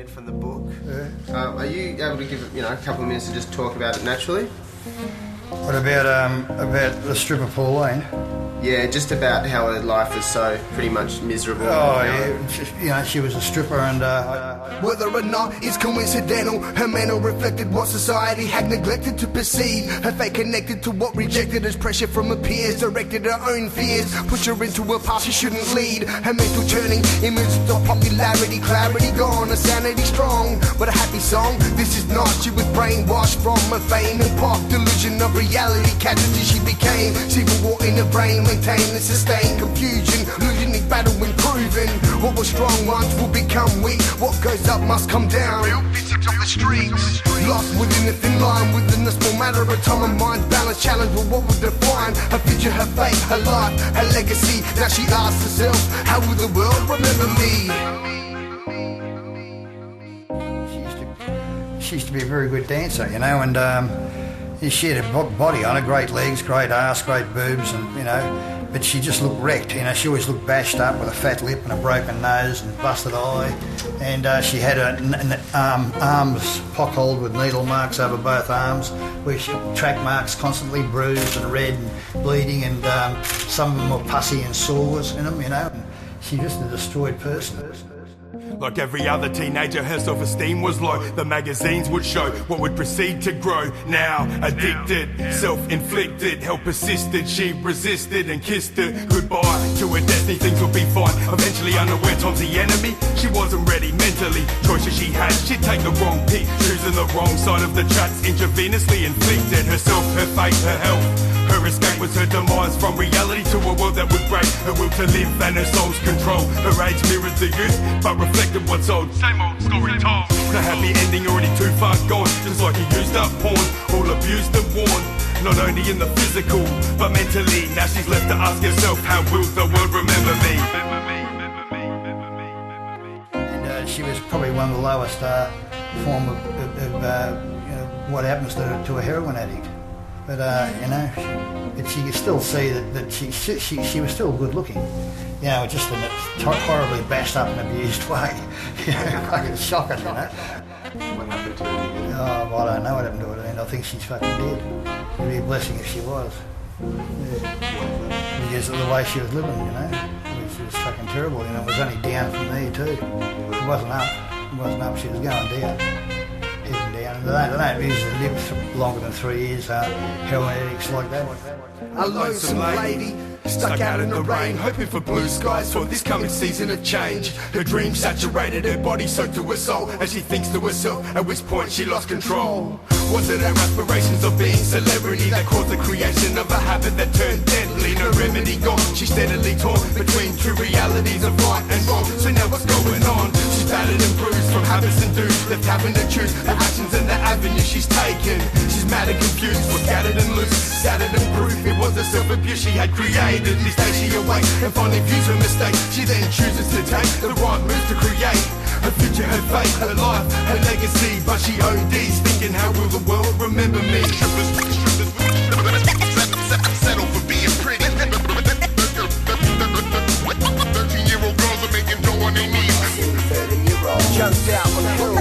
read from the book. Yeah. Are you able to give a couple of minutes to just talk about it naturally? What about the stripper Pauline? Yeah, just about how her life was so pretty much miserable. Oh, yeah. She was a stripper and... Whether or not it's coincidental, her manner reflected what society had neglected to perceive. Her fate connected to what rejected as pressure from her peers, directed her own fears, pushed her into a path she shouldn't lead. Her mental turning, image of popularity, clarity gone, her sanity strong. But a happy song, this is not. She was brainwashed from her fame and pop, delusion of reality, casualty she became. Civil war in her brain, maintain and sustain confusion, losing each battle when proven. What was strong once will become weak. What goes up must come down. Real visage of the streets, lost within a thin line, within a small matter of time. Her mind's balance challenge with what would define her future, her fate, her life, her legacy. Now she asks herself, how will the world remember me? She used to be a very good dancer, and she had a body on her, great legs, great arse, great boobs, and but she just looked wrecked. She always looked bashed up with a fat lip and a broken nose and busted eye, and she had her arms pockholed with needle marks over both arms, where track marks constantly bruised and red and bleeding, and some of them were pussy and sores in them, And she just a destroyed person. Like every other teenager, her self-esteem was low. The magazines would show what would proceed to grow. Now addicted, self-inflicted, hell persisted. She resisted and kissed her goodbye to her destiny. Things would be fine. Eventually unaware Tom's the enemy. She wasn't ready mentally. Choices she had, she'd take the wrong pick, choosing the wrong side of the tracks. Intravenously inflicted herself, her fate, her health. Her escape was her demise from reality to a world that would break her will to live and her soul's control. Her age mirrored the youth, but reflected what's old. Same old story told. The happy ending already too far gone, just like a used up pawn, all abused and worn. Not only in the physical, but mentally. Now she's left to ask herself, how will the world remember me? And she was probably one of the lowest form of what happens to a heroin addict. But but you could still see that she was still good looking, just in a horribly bashed up and abused way. Fucking shocking, What happened to her? Oh, well, I don't know what happened to her, and I think she's fucking dead. It'd be a blessing if she was. Yeah. Because of the way she was living, It was fucking terrible, It was only down from there too. It wasn't up. She was going down. They don't usually live longer than 3 years, heroin addicts like that. A lonesome lady, stuck out in the rain, hoping for blue skies for this coming season of change. Her dreams saturated her body, soaked to her soul, as she thinks to herself, at which point she lost control. Was it her aspirations of being celebrity that caused the creation of a habit that turned deadly? No remedy gone, she's steadily torn between true realities of right and wrong. So now what's going on? She's battered and bruised from habits and dues, left having to choose the actions and the avenue she's taken. She's mad and confused, was scattered and loose, scattered and proof it was the self-abuse she had created. This day she awakes and finally views her mistake. She then chooses to take the right moves to create her future, her fate, her life, her legacy. But she ODs, thinking, how will the world remember me? Settle for being pretty. 13-year-old girls are making dough on their knees. Jumped out on the road,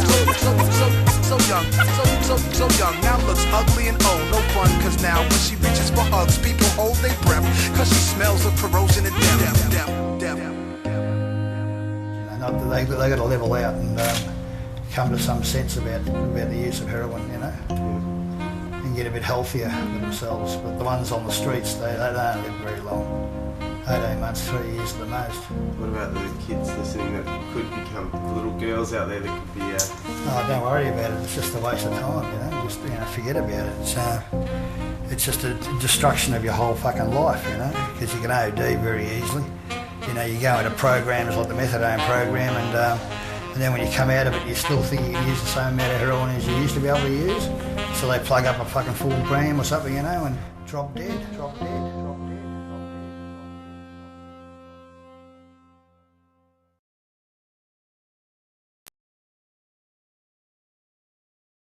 so young, now looks ugly and old. No fun, cause now when she reaches for hugs, people hold their breath, cause she smells of corrosion and death. They got to level out and come to some sense about the use of heroin, and get a bit healthier for themselves. But the ones on the streets, they don't live very long. 18 months, 3 years at the most. What about the kids listening that could become little girls out there that could be... Oh, don't worry about it. It's just a waste of time, Just, forget about it. It's just a destruction of your whole fucking life, Because you can OD very easily. You go into programs like the methadone program, and then when you come out of it, you still think you can use the same amount of heroin as you used to be able to use. So they plug up a fucking full gram or something, and drop dead.